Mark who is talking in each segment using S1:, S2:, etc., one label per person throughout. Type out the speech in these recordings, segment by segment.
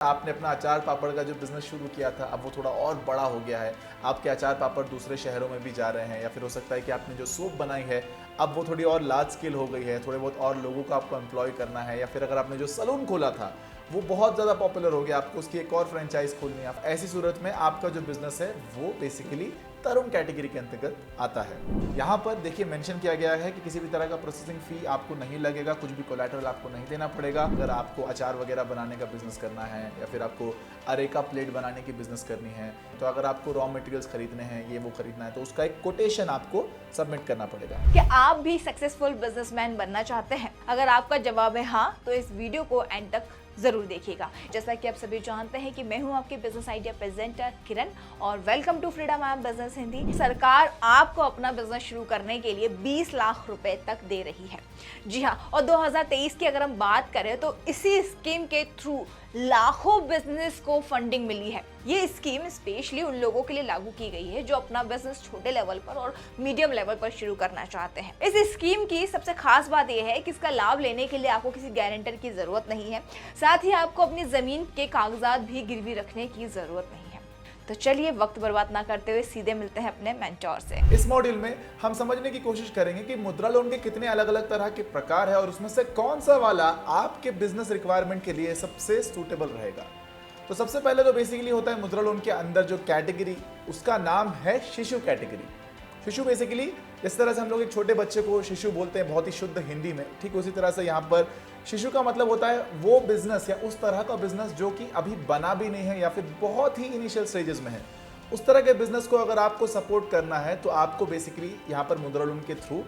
S1: आपने अपना अचार पापड़ का जो बिज़नेस शुरू किया था, अब वो थोड़ा और बड़ा हो गया है। आपके अचार पापड़ दूसरे शहरों में भी जा रहे हैं, या फिर हो सकता है कि आपने जो सोप बनाई है, अब वो थोड़ी और लार्ज स्केल हो गई है, थोड़े बहुत और लोगों को आपको एम्प्लॉय करना है, या फिर अगर आपने जो सलून खोला था, वो बहुत ज़्यादा पॉपुलर हो गया, आपको उसकी एक और फ्रेंचाइज खोलनी है। ऐसी सूरत में आपका जो बिज़नेस है, वो बेसिकली तरुण कैटेगरी के अंतर्गत आता है। यहाँ पर देखिए मेंशन किया गया है कि किसी भी तरह का प्रोसेसिंग फी आपको नहीं लगेगा, कुछ भी कोलैटरल आपको नहीं देना पड़ेगा। अगर आपको अचार वगैरह बनाने का बिजनेस करना है, या फिर आपको अरेका प्लेट बनाने की बिजनेस करनी है, तो अगर आपको रॉ मटेरियल्स खरीदने हैं, ये वो खरीदना है, तो उसका एक कोटेशन आपको सबमिट करना पड़ेगा।
S2: क्या आप भी सक्सेसफुल बिजनेसमैन बनना चाहते हैं? अगर आपका जवाब है हाँ, तो इस वीडियो को एंड तक जरूर देखिएगा। जैसा कि आप सभी जानते हैं कि मैं हूं आपके बिजनेस आइडिया प्रेजेंटर किरण और welcome to Freedom app business Hindi. सरकार आपको अपना बिजनेस शुरू करने के लिए 20 लाख रुपए तक दे रही है। जी हाँ, और 2023 की अगर हम बात करें तो इसी स्कीम के थ्रू लाखों बिजनेस को फंडिंग मिली है। ये स्कीम स्पेशली उन लोगों के लिए लागू की गई है जो अपना बिजनेस छोटे लेवल पर और मीडियम लेवल पर शुरू करना चाहते हैं। इस स्कीम की सबसे खास बात यह है कि इसका लाभ लेने के लिए आपको किसी गारंटर की जरूरत नहीं है, साथ ही आपको अपनी जमीन के कागजात भी गिरवी रखने की जरूरत नहीं है। तो चलिए वक्त बर्बाद ना करते हुए सीधे मिलते हैं अपने मेंटोर से।
S1: इस मॉड्यूल में हम समझने की कोशिश करेंगे कि मुद्रा लोन के कितने अलग अलग तरह के प्रकार है और उसमें से कौन सा वाला आपके बिजनेस रिक्वायरमेंट के लिए सबसे सूटेबल रहेगा। तो सबसे पहले तो बेसिकली होता है मुद्रा लोन के अंदर जो कैटेगरी, उसका नाम है शिशु कैटेगरी। शिशु बेसिकली जिस तरह से हम लोग एक छोटे बच्चे को शिशु बोलते हैं बहुत ही शुद्ध हिंदी में, ठीक उसी तरह से यहाँ पर शिशु का मतलब होता है वो बिजनेस या उस तरह का बिजनेस जो कि अभी बना भी नहीं है या फिर बहुत ही इनिशियल स्टेजेस में है। उस तरह के बिजनेस को अगर आपको सपोर्ट करना है तो आपको बेसिकली यहाँ पर मुद्रा लोन के थ्रू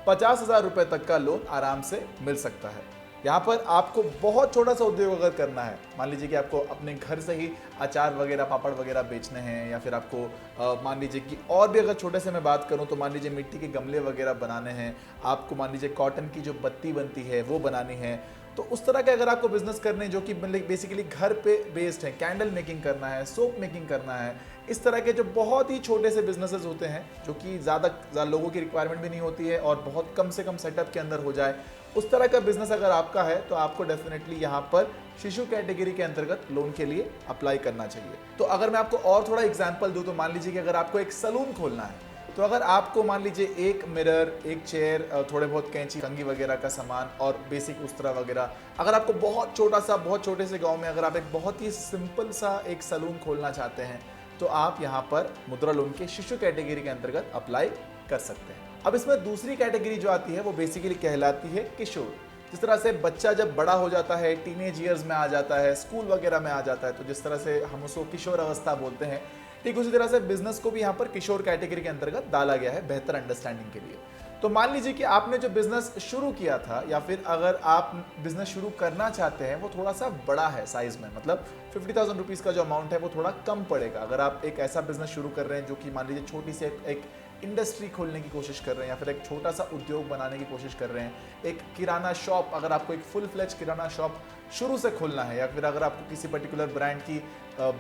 S1: 50,000 रुपए तक का लोन आराम से मिल सकता है। यहाँ पर आपको बहुत छोटा सा उद्योग अगर करना है, मान लीजिए कि आपको अपने घर से ही अचार वगैरह पापड़ वगैरह बेचने हैं, या फिर आपको मान लीजिए कि और भी अगर छोटे से मैं बात करूँ तो मान लीजिए मिट्टी के गमले वगैरह बनाने हैं, आपको मान लीजिए कॉटन की जो बत्ती बनती है वो बनानी है, तो उस तरह के अगर आपको बिजनेस करने जो कि बेसिकली घर पे बेस्ड है, कैंडल मेकिंग करना है, सोप मेकिंग करना है, इस तरह के जो बहुत ही छोटे से बिजनेसेस होते हैं जो कि ज़्यादा लोगों की रिक्वायरमेंट भी नहीं होती है और बहुत कम से कम सेटअप के अंदर हो जाए, उस तरह का बिजनेस अगर आपका है तो आपको डेफिनेटली यहाँ पर शिशु कैटेगरी के अंतर्गत लोन के लिए अप्लाई करना चाहिए। तो अगर मैं आपको और थोड़ा एग्जांपल दूं तो मान लीजिए कि अगर आपको एक सलून खोलना है, तो अगर आपको मान लीजिए एक मिरर, एक चेयर, थोड़े बहुत कैंची, कंघी वगैरह का सामान और बेसिक उस्तरा वगैरह, अगर आपको बहुत छोटा सा, बहुत छोटे से गांव में अगर आप एक बहुत ही सिंपल सा एक सलून खोलना चाहते हैं तो आप यहाँ पर मुद्रा लोन के शिशु कैटेगरी के अंतर्गत अप्लाई कर सकते हैं। अब इसमें दूसरी कैटेगरी जो आती है वो बेसिकली कहलाती है किशोर। जिस तरह से बच्चा जब बड़ा हो जाता है, टीनेज ईयर्स में आ जाता है, स्कूल वगैरह में आ जाता है, तो जिस तरह से हम उसको किशोर अवस्था बोलते हैं, ठीक उसी तरह से बिजनेस को भी यहाँ पर किशोर कैटेगरी के अंतर्गत डाला गया है बेहतर अंडरस्टैंडिंग के लिए। तो मान लीजिए कि आपने जो बिजनेस शुरू किया था या फिर अगर आप बिजनेस शुरू करना चाहते हैं वो थोड़ा सा बड़ा है साइज में, मतलब 50,000 रुपीज़ का जो अमाउंट है वो थोड़ा कम पड़ेगा। अगर आप एक ऐसा बिजनेस शुरू कर रहे हैं जो कि मान लीजिए छोटी सी एक इंडस्ट्री खोलने की कोशिश कर रहे हैं या फिर एक छोटा सा उद्योग बनाने की कोशिश कर रहे हैं, एक किराना शॉप, अगर आपको एक फुल फ्लेज किराना शॉप शुरू से खोलना है, या फिर अगर आपको किसी पर्टिकुलर ब्रांड की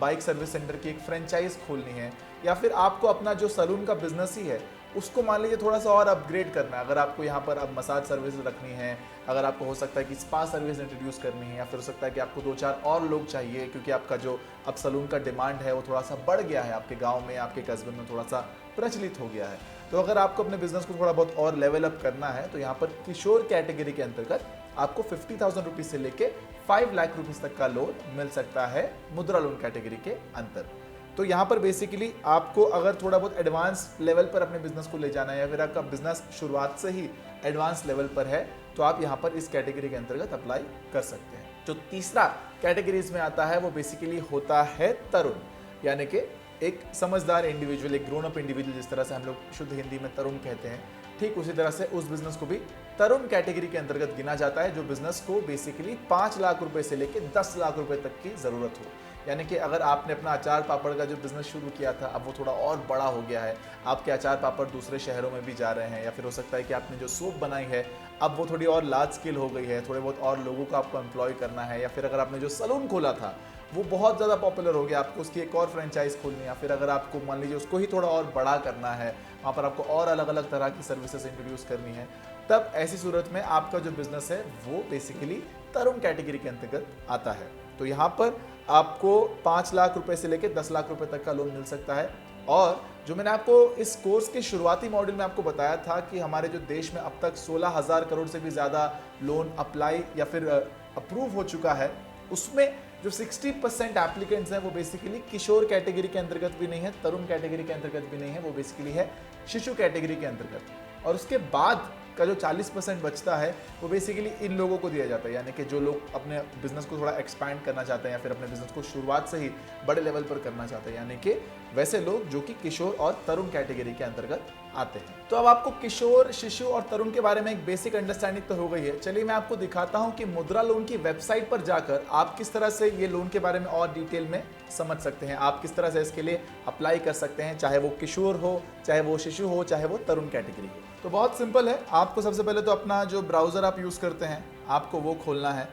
S1: बाइक सर्विस सेंटर की एक फ्रेंचाइज खोलनी है, या फिर आपको अपना जो सलून का बिजनेस ही है उसको मान लीजिए थोड़ा सा और अपग्रेड करना है, अगर आपको यहाँ पर अब मसाज सर्विस रखनी है, अगर आपको हो सकता है कि स्पा सर्विस इंट्रोड्यूस करनी है, या फिर हो सकता है कि आपको 2-4 और लोग चाहिए क्योंकि आपका जो अब सलून का डिमांड है वो थोड़ा सा बढ़ गया है, आपके गांव में, आपके कस्बे में थोड़ा सा प्रचलित हो गया है, तो अगर आपको अपने बिजनेस को थोड़ा बहुत और लेवल अप करना है तो यहाँ पर किशोर कैटेगरी के अंतर्गत आपको 50,000 रुपीज़ से लेके 5 लाख रुपीज़ तक का लोन मिल सकता है मुद्रा लोन कैटेगरी के अंतर। तो यहाँ पर बेसिकली आपको अगर थोड़ा बहुत एडवांस लेवल पर अपने बिजनेस को ले जाना है या फिर आपका बिजनेस शुरुआत से ही एडवांस लेवल पर है तो आप यहाँ पर इस कैटेगरी के अंतर्गत अप्लाई कर सकते हैं। जो तीसरा कैटेगरीज में आता है वो बेसिकली होता है तरुण, यानी कि एक समझदार इंडिविजुअल, एक ग्रोन अप इंडिविजुअल, जिस तरह से हम लोग शुद्ध हिंदी में तरुण कहते हैं, ठीक उसी तरह से उस बिजनेस को भी तरुण कैटेगरी के अंतर्गत गिना जाता है जो बिजनेस को बेसिकली 5 लाख रुपए से लेकर 10 लाख रुपए तक की जरूरत हो। यानी कि अगर आपने अपना अचार पापड़ का जो बिजनेस शुरू किया था, अब वो थोड़ा और बड़ा हो गया है, आपके अचार पापड़ दूसरे शहरों में भी जा रहे हैं, या फिर हो सकता है कि आपने जो सोप बनाई है अब वो थोड़ी और लार्ज स्केल हो गई है, थोड़े बहुत और लोगों को आपको एम्प्लॉय करना है, या फिर अगर आपने जो सलून खोला था वो बहुत ज़्यादा पॉपुलर हो गया, आपको उसकी एक और फ्रेंचाइज खोलनी है, या फिर अगर आपको मान लीजिए उसको ही थोड़ा और बड़ा करना है, वहाँ पर आपको और अलग अलग तरह की सर्विसेज इंट्रोड्यूस करनी है, तब ऐसी सूरत में आपका जो बिजनेस है वो बेसिकली तरुण कैटेगरी के अंतर्गत आता है। तो यहाँ पर आपको 5 लाख रुपए से लेकर 10 लाख रुपए तक का लोन मिल सकता है। और जो मैंने आपको इस कोर्स के शुरुआती मॉड्यूल में आपको बताया था कि हमारे जो देश में अब तक 16,000 करोड़ से भी ज़्यादा लोन अप्लाई या फिर अप्रूव हो चुका है, उसमें जो 60% एप्लीकेंट्स हैं वो बेसिकली किशोर कैटेगरी के अंतर्गत भी नहीं है, तरुण कैटेगरी के अंतर्गत भी नहीं है, वो बेसिकली है शिशु कैटेगरी के अंतर्गत। और उसके बाद का जो 40% बचता है वो बेसिकली इन लोगों को दिया जाता है, यानी कि जो लोग अपने बिजनेस को थोड़ा एक्सपैंड करना चाहते हैं या फिर अपने बिजनेस को शुरुआत से ही बड़े लेवल पर करना चाहते हैं, यानी कि वैसे लोग जो कि किशोर और तरुण कैटेगरी के अंतर्गत आते हैं। तो अब आपको किशोर, शिशु और तरुण के बारे में एक बेसिक अंडरस्टैंडिंग तो हो गई है। चलिए मैं आपको दिखाता हूं कि मुद्रा लोन की वेबसाइट पर जाकर आप किस तरह से ये लोन के बारे में और डिटेल में समझ सकते हैं, आप किस तरह से इसके लिए अप्लाई कर सकते हैं, चाहे वो किशोर हो, चाहे वो शिशु हो, चाहे वो तरुण कैटेगरी हो। तो बहुत सिंपल है, आपको सबसे पहले तो अपना जो ब्राउजर आप यूज करते हैं आपको वो खोलना है,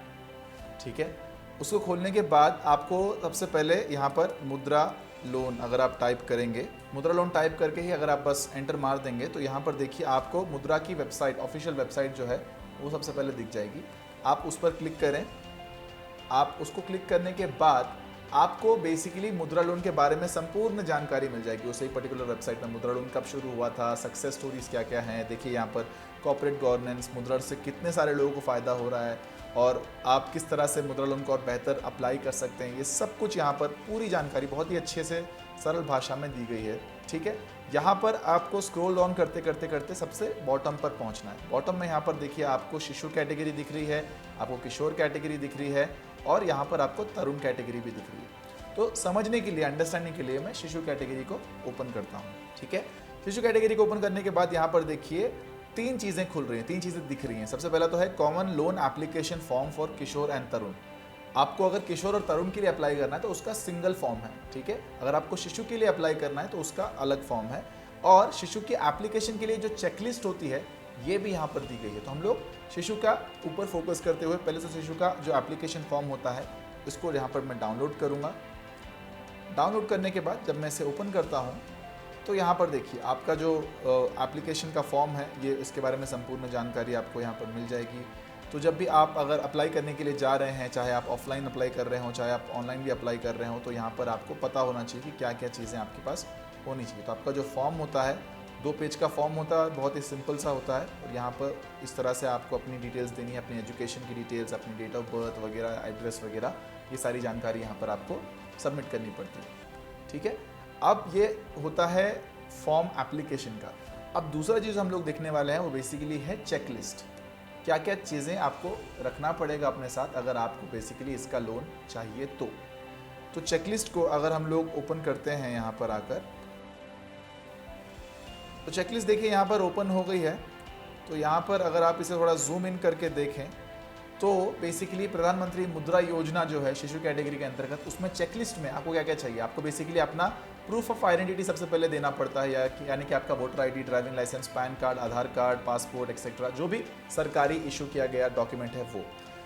S1: ठीक है। उसको खोलने के बाद आपको सबसे पहले यहाँ पर मुद्रा लोन अगर आप टाइप करेंगे, मुद्रा लोन टाइप करके ही अगर आप बस एंटर मार देंगे तो यहाँ पर देखिए आपको मुद्रा की वेबसाइट, ऑफिशियल वेबसाइट जो है वो सबसे पहले दिख जाएगी। आप उस पर क्लिक करें। आप उसको क्लिक करने के बाद आपको बेसिकली मुद्रा लोन के बारे में संपूर्ण जानकारी मिल जाएगी उस एक पर्टिकुलर वेबसाइट में। मुद्रा लोन कब शुरू हुआ था, सक्सेस स्टोरीज क्या क्या हैं, देखिए यहाँ पर कॉर्पोरेट गवर्नेंस, मुद्रा से कितने सारे लोगों को फ़ायदा हो रहा है और आप किस तरह से मुद्रा लोन को और बेहतर अप्लाई कर सकते हैं, ये सब कुछ यहाँ पर पूरी जानकारी बहुत ही अच्छे से सरल भाषा में दी गई है, ठीक है। यहाँ पर आपको स्क्रॉल डाउन करते करते करते सबसे बॉटम पर पहुँचना है। बॉटम में यहाँ पर देखिए आपको शिशु कैटेगरी दिख रही है, आपको किशोर कैटेगरी दिख रही है और यहाँ पर आपको तरुण कैटेगरी भी दिख रही है। तो समझने के लिए, अंडरस्टैंडिंग के लिए मैं शिशु कैटेगरी को ओपन करता हूँ, ठीक है। शिशु कैटेगरी को ओपन करने के बाद यहाँ पर देखिए 3 चीज़ें खुल रही हैं, 3 चीज़ें दिख रही हैं। सबसे पहला तो है common loan application form for Kishore and Tarun. आपको अगर किशोर और तरुण के लिए अप्लाई करना है तो उसका सिंगल फॉर्म है, ठीक है। अगर आपको शिशु के लिए अप्लाई करना है तो उसका अलग फॉर्म है। और शिशु की एप्लीकेशन के लिए जो चेकलिस्ट होती है ये भी यहाँ पर दी गई है। तो हम लोग शिशु का ऊपर फोकस करते हुए पहले तो शिशु का जो एप्लीकेशन फॉर्म होता है इसको यहाँ पर मैं डाउनलोड करूँगा। डाउनलोड करने के बाद जब मैं इसे ओपन करता हूँ तो यहाँ पर देखिए आपका जो एप्लीकेशन का फॉर्म है ये, इसके बारे में संपूर्ण जानकारी आपको यहाँ पर मिल जाएगी। तो जब भी आप अगर अप्लाई करने के लिए जा रहे हैं, चाहे आप ऑफलाइन अप्लाई कर रहे हो, चाहे आप ऑनलाइन भी अप्लाई कर रहे हो, तो यहाँ पर आपको पता होना चाहिए कि क्या क्या चीज़ें आपके पास होनी चाहिए। तो आपका जो फॉर्म होता है 2 पेज का फॉर्म होता है, बहुत ही सिंपल सा होता है। और यहाँ पर इस तरह से आपको अपनी डिटेल्स देनी है, अपनी एजुकेशन की डिटेल्स, अपनी डेट ऑफ बर्थ वगैरह, एड्रेस वगैरह, ये सारी जानकारी यहाँ पर आपको सबमिट करनी पड़ती है, ठीक है। अब ये होता है फॉर्म एप्लीकेशन का। अब दूसरा चीज़ हम लोग देखने वाले हैं वो बेसिकली है चेकलिस्ट। क्या क्या चीज़ें आपको रखना पड़ेगा अपने साथ अगर आपको बेसिकली इसका लोन चाहिए तो चेकलिस्ट को अगर हम लोग ओपन करते हैं यहाँ पर आकर, तो चेकलिस्ट देखिए यहाँ पर ओपन हो गई है। तो यहाँ पर अगर आप इसे थोड़ा जूम इन करके देखें तो बेसिकली प्रधानमंत्री मुद्रा योजना जो है शिशु कैटेगरी के अंतर्गत, उसमें चेकलिस्ट में आपको क्या क्या चाहिए। आपको बेसिकली अपना प्रूफ ऑफ आइडेंटिटी सबसे पहले देना पड़ता है, यानी कि आपका voter ID, driving licence, PAN card, Aadhaar card, passport etcetera, जो भी सरकारी इशू किया गया डॉक्यूमेंट है वो।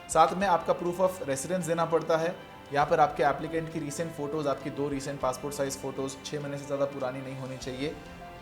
S1: साथ में आपका प्रूफ ऑफ रेसिडेंस देना पड़ता है। यहाँ पर आपके एप्लीकेंट की रीसेंट फोटोज़, आपकी 2 रीसेंट पासपोर्ट साइज फ़ोटोज़ 6 महीने से ज़्यादा पुरानी नहीं होनी चाहिए।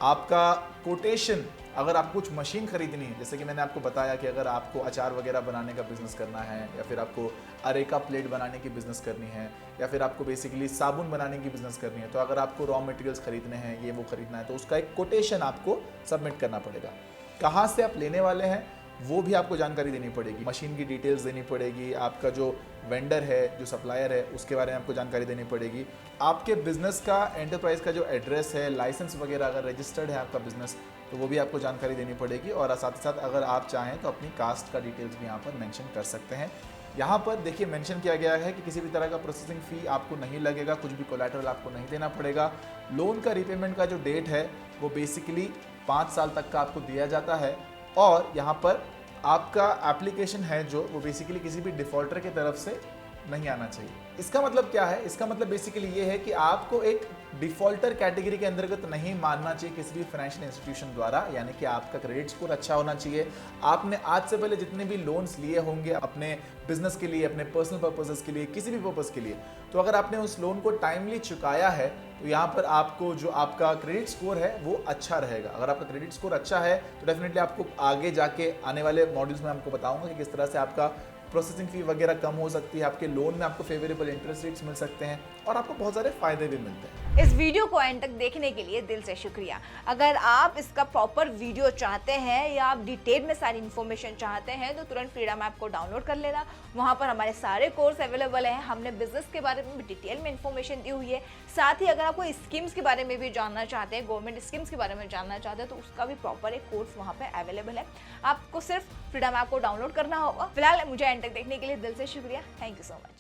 S1: आपका कोटेशन, अगर आपको कुछ मशीन खरीदनी है, जैसे कि मैंने आपको बताया कि अगर आपको अचार वगैरह बनाने का बिजनेस करना है, या फिर आपको अरेका प्लेट बनाने की बिजनेस करनी है, या फिर आपको बेसिकली साबुन बनाने की बिजनेस करनी है, तो अगर आपको रॉ मटेरियल्स खरीदने हैं, ये वो खरीदना है, तो उसका एक कोटेशन आपको सबमिट करना पड़ेगा। कहाँ से आप लेने वाले हैं वो भी आपको जानकारी देनी पड़ेगी, मशीन की डिटेल्स देनी पड़ेगी, आपका जो वेंडर है, जो सप्लायर है, उसके बारे में आपको जानकारी देनी पड़ेगी, आपके बिजनेस का, एंटरप्राइज का जो एड्रेस है, लाइसेंस वगैरह अगर रजिस्टर्ड है आपका बिजनेस तो वो भी आपको जानकारी देनी पड़ेगी। और साथ ही साथ अगर आप चाहें तो अपनी कास्ट का डिटेल्स भी यहाँ पर मेंशन कर सकते हैं। यहाँ पर देखिए मेंशन किया गया है कि किसी भी तरह का प्रोसेसिंग फ़ी आपको नहीं लगेगा, कुछ भी कोलैटरल आपको नहीं देना पड़ेगा। लोन का रीपेमेंट का जो डेट है वो बेसिकली 5 साल तक का आपको दिया जाता है। और यहाँ पर आपका एप्लीकेशन है जो वो बेसिकली किसी भी डिफ़ॉल्टर की तरफ से नहीं आना चाहिए। इसका मतलब क्या है? इसका मतलब बेसिकली ये है कि आपको एक डिफ़ॉल्टर कैटेगरी के अंतर्गत नहीं मानना चाहिए किसी भी फाइनेंशियल इंस्टीट्यूशन द्वारा, यानी कि आपका क्रेडिट स्कोर अच्छा होना चाहिए। आपने आज से पहले जितने भी लोन्स लिए होंगे अपने बिजनेस के लिए, अपने पर्सनल पर्पसेस के लिए, किसी भी पर्पस के लिए, तो अगर आपने उस लोन को टाइमली चुकाया है तो यहाँ पर आपको जो आपका क्रेडिट स्कोर है वो अच्छा रहेगा। अगर आपका क्रेडिट स्कोर अच्छा है तो डेफिनेटली आपको आगे जाके आने वाले मॉड्यूल्स में आपको बताऊंगा कि किस तरह से आपका प्रोसेसिंग फी वगैरह कम हो सकती है, आपके लोन में आपको फेवरेबल इंटरेस्ट रेट्स मिल सकते हैं और आपको बहुत सारे फायदे भी मिलते हैं।
S2: इस वीडियो को एंड तक देखने के लिए दिल से शुक्रिया। अगर आप इसका प्रॉपर वीडियो चाहते हैं या आप डिटेल में सारी इन्फॉर्मेशन चाहते हैं तो तुरंत फ्रीडम ऐप को डाउनलोड कर लेना। वहां पर हमारे सारे कोर्स अवेलेबल हैं। हमने बिजनेस के बारे में भी डिटेल में इन्फॉर्मेशन दी हुई है। साथ ही अगर आपको स्कीम्स के बारे में भी जानना चाहते हैं, गवर्नमेंट स्कीम्स के बारे में जानना चाहते हैं, तो उसका भी प्रॉपर एक कोर्स वहाँ पे अवेलेबल है। आपको सिर्फ फ्रीडम ऐप को डाउनलोड करना होगा। फिलहाल मुझे एंड तक देखने के लिए दिल से शुक्रिया। Thank you so much.